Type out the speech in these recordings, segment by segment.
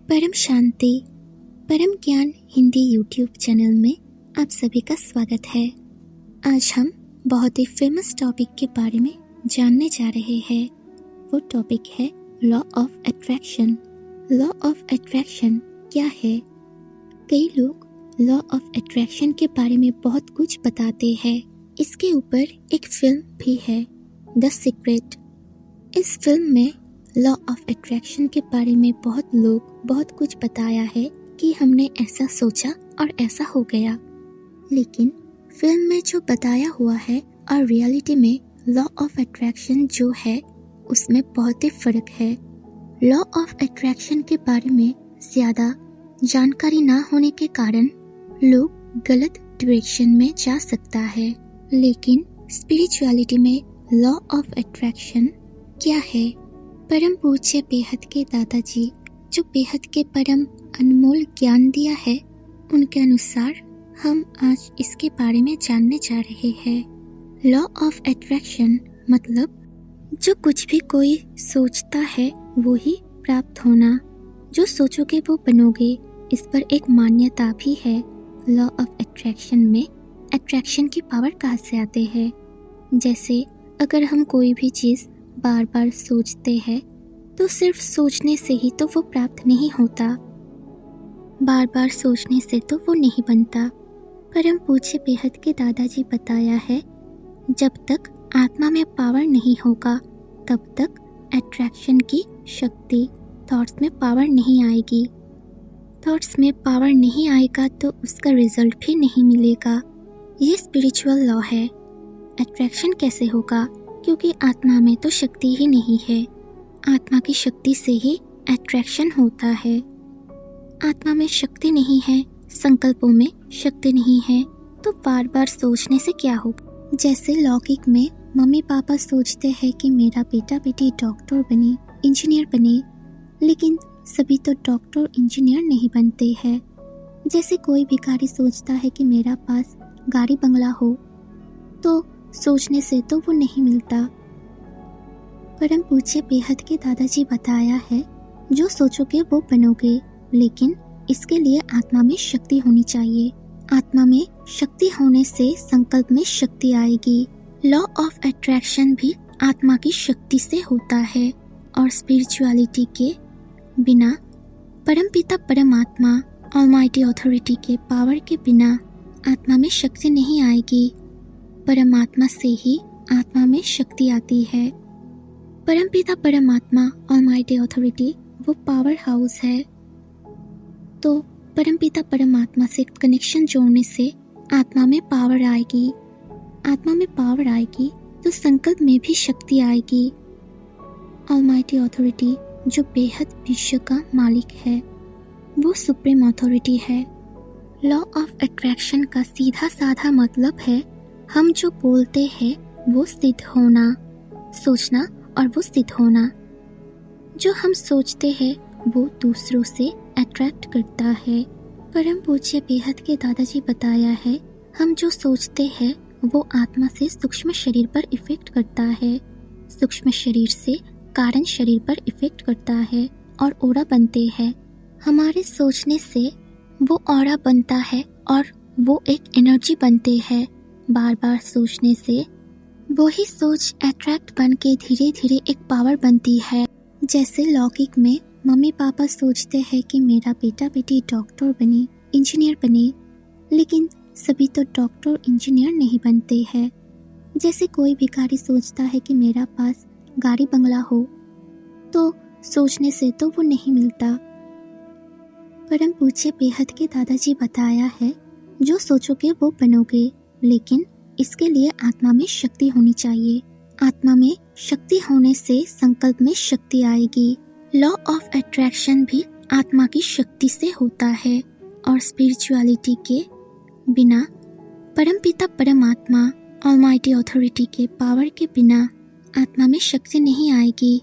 परम शांति परम ज्ञान हिंदी यूट्यूब चैनल में आप सभी का स्वागत है। आज हम बहुत ही फेमस टॉपिक के बारे में जानने जा रहे हैं। वो टॉपिक है law of attraction. Law of attraction क्या है? कई लोग लॉ ऑफ अट्रैक्शन के बारे में बहुत कुछ बताते हैं। इसके ऊपर एक फिल्म भी है, द सीक्रेट। इस फिल्म में लॉ ऑफ अट्रैक्शन के बारे में बहुत लोग बहुत कुछ बताया है कि हमने ऐसा सोचा और ऐसा हो गया, लेकिन फिल्म में जो बताया हुआ है और रियलिटी में लॉ ऑफ अट्रैक्शन जो है उसमें बहुत ही फर्क है। लॉ ऑफ अट्रैक्शन के बारे में ज़्यादा जानकारी ना होने के कारण लोग गलत डायरेक्शन में जा सकता है, लेकिन स्पिरिचुअलिटी में लॉ ऑफ अट्रैक्शन क्या है? परम पूज्य बेहद के दादाजी जो बेहद के परम अनमोल ज्ञान दिया है, उनके अनुसार हम आज इसके बारे में जानने जा रहे हैं। लॉ ऑफ अट्रैक्शन मतलब जो कुछ भी कोई सोचता है वो ही प्राप्त होना। जो सोचोगे वो बनोगे, इस पर एक मान्यता भी है। लॉ ऑफ अट्रैक्शन में अट्रैक्शन की पावर कहाँ से आते हैं? जैसे अगर हम कोई भी चीज़ बार बार सोचते हैं तो सिर्फ सोचने से ही तो वो प्राप्त नहीं होता, बार बार सोचने से तो वो नहीं बनता। परम पूज्य बेहद के दादाजी बताया है, जब तक आत्मा में पावर नहीं होगा तब तक अट्रैक्शन की शक्ति थॉट्स में पावर नहीं आएगी। थॉट्स में पावर नहीं आएगा तो उसका रिजल्ट भी नहीं मिलेगा। ये स्पिरिचुअल लॉ है। अट्रैक्शन कैसे होगा? क्योंकि आत्मा में तो शक्ति ही नहीं है। आत्मा की शक्ति से ही अट्रैक्शन होता है। आत्मा में शक्ति नहीं है, संकल्पों में शक्ति नहीं है, तो बार बार सोचने से क्या होगा? जैसे लौकिक में मम्मी पापा सोचते हैं कि मेरा बेटा बेटी डॉक्टर बने, इंजीनियर बने, लेकिन सभी तो डॉक्टर इंजीनियर नहीं बनते हैं। जैसे कोई भिखारी सोचता है कि मेरा पास गाड़ी बंगला हो, तो सोचने से तो वो नहीं मिलता। परम पूज्य बेहद के दादाजी बताया है, जो सोचोगे वो बनोगे, लेकिन इसके लिए आत्मा में शक्ति होनी चाहिए। आत्मा में शक्ति होने से संकल्प में शक्ति आएगी। लॉ ऑफ अट्रैक्शन भी आत्मा की शक्ति से होता है, और स्पिरिचुअलिटी के बिना, परमपिता परमात्मा ऑलमाइटी अथॉरिटी के पावर के बिना आत्मा में शक्ति नहीं आएगी। परमात्मा से ही आत्मा में शक्ति आती है। परमपिता परमात्मा ऑलमाइटी अथॉरिटी वो पावर हाउस है, तो परमपिता परमात्मा से कनेक्शन जोड़ने से आत्मा में पावर आएगी। आत्मा में पावर आएगी तो संकल्प में भी शक्ति आएगी। ऑलमाइटी अथॉरिटी जो बेहद विश्व का मालिक है, वो सुप्रीम अथॉरिटी है। लॉ ऑफ अट्रैक्शन का सीधा साधा मतलब है, हम जो बोलते हैं वो सिद्ध होना, सोचना और वो सिद्ध होना। जो हम सोचते हैं वो दूसरों से अट्रैक्ट करता है। परम पूज्य बेहद के दादाजी बताया है, हम जो सोचते हैं वो आत्मा से सूक्ष्म शरीर पर इफेक्ट करता है, सूक्ष्म शरीर से कारण शरीर पर इफेक्ट करता है और ऑरा बनते हैं। हमारे सोचने से वो ऑरा बनता है और वो एक एनर्जी बनते हैं। बार बार सोचने से वही सोच अट्रैक्ट बन के धीरे धीरे एक पावर बनती है। जैसे लौकिक में मम्मी पापा सोचते हैं कि मेरा बेटा बेटी डॉक्टर बने, इंजीनियर बने, लेकिन सभी तो डॉक्टर इंजीनियर नहीं बनते हैं। जैसे कोई भिखारी सोचता है कि मेरा पास गाड़ी बंगला हो, तो सोचने से तो वो नहीं मिलता। परम पूज्य बेहद के दादाजी बताया है, जो सोचोगे वो बनोगे, लेकिन इसके लिए आत्मा में शक्ति होनी चाहिए। आत्मा में शक्ति होने से संकल्प में शक्ति आएगी। लॉ ऑफ अट्रैक्शन भी आत्मा की शक्ति से होता है, और स्पिरिचुअलिटी के बिना, परमपिता परमात्मा ऑलमाइटी अथॉरिटी के पावर के बिना आत्मा में शक्ति नहीं आएगी।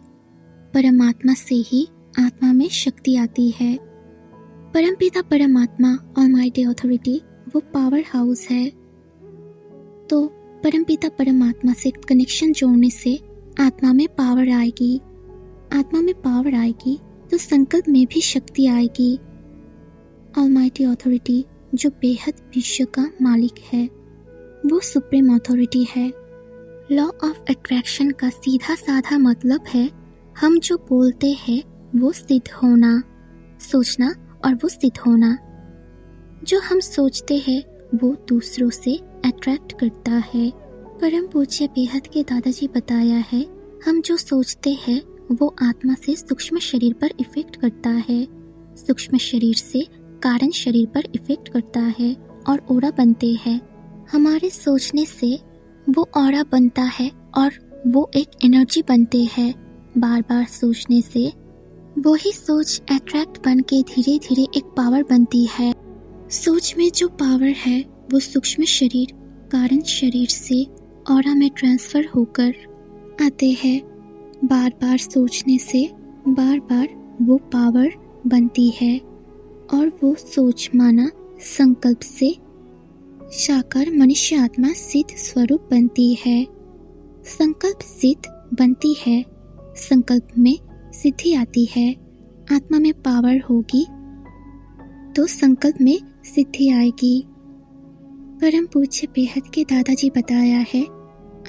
परमात्मा से ही आत्मा में शक्ति आती है। परमपिता परमात्मा ऑलमाइटी अथॉरिटी वो पावर हाउस है, तो परमपिता परमात्मा से कनेक्शन जोड़ने से आत्मा में पावर आएगी। आत्मा में पावर आएगी तो तो संकल्प में भी शक्ति आएगी। ऑलमाइटी अथॉरिटी जो बेहद विश्व का मालिक है, वो सुप्रीम अथॉरिटी है। लॉ ऑफ अट्रैक्शन का सीधा साधा मतलब है हम जो बोलते हैं वो सिद्ध होना, सोचना और वो सिद्ध होना। जो हम सोचते हैं वो दूसरों से अट्रैक्ट करता है। परम पूज्य बेहद के दादाजी बताया है, हम जो सोचते हैं वो आत्मा से सूक्ष्म शरीर पर इफेक्ट करता है, सूक्ष्म शरीर से कारण शरीर पर इफेक्ट करता है और ऑरा बनते हैं। हमारे सोचने से वो ऑरा बनता है और वो एक एनर्जी बनते हैं। बार बार सोचने से वही सोच अट्रैक्ट बन के धीरे धीरे एक पावर बनती है। सोच में जो पावर है वो सूक्ष्म शरीर कारण शरीर से ऑरा में ट्रांसफर होकर आते हैं। बार बार सोचने से बार बार वो पावर बनती है और वो सोच माना संकल्प से साकार मनुष्य आत्मा सिद्ध स्वरूप बनती है। संकल्प सिद्ध बनती है, संकल्प में सिद्धि आती है। आत्मा में पावर होगी तो संकल्प में सिद्धि आएगी। परम पूज्य बेहद के दादाजी बताया है,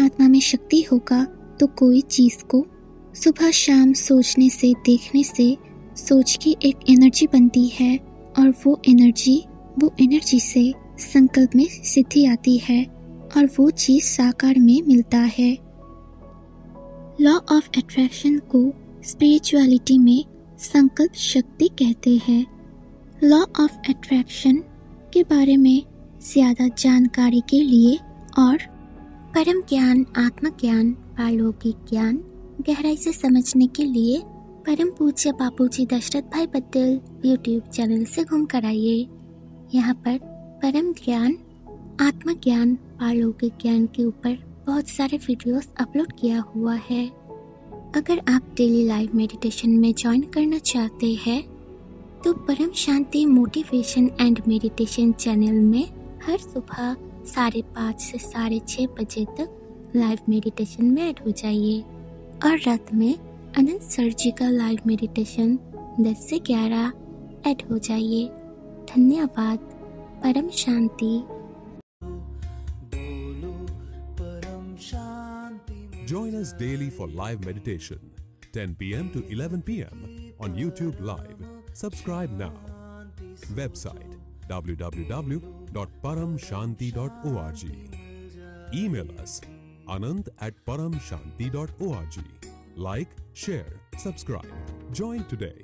आत्मा में शक्ति होगा तो कोई चीज को सुबह शाम सोचने से देखने से सोच की एक एनर्जी बनती है और वो एनर्जी से संकल्प में सिद्धि आती है और वो चीज साकार में मिलता है। लॉ ऑफ अट्रैक्शन को स्पिरिचुअलिटी में संकल्प शक्ति कहते हैं। लॉ ऑफ अट्रैक्शन के बारे में ज्यादा जानकारी के लिए और परम ज्ञान, आत्मज्ञान, पारलौकिक ज्ञान गहराई से समझने के लिए परम पूज्य बापूजी दशरथ भाई पटेल यूट्यूब चैनल से घूम कर आइए। यहाँ पर परम ज्ञान, आत्मज्ञान, पारलौकिक ज्ञान के ऊपर बहुत सारे वीडियोस अपलोड किया हुआ है। अगर आप डेली लाइव मेडिटेशन में ज्वाइन करना चाहते हैं तो परम शांति मोटिवेशन एंड मेडिटेशन चैनल में हर सुबह 5:30 से 6:30 बजे तक लाइव मेडिटेशन में ऐड हो जाइए और रात में अनंत सर जी का लाइव मेडिटेशन 10 से 11 ऐड हो जाइए। धन्यवाद। परम शांति। Join us daily for live meditation, 10 p.m. to 11 p.m. on YouTube Live. Subscribe now. Website www.paramshanti.org. Email us anand@paramshanti.org. Like, share, subscribe. Join today.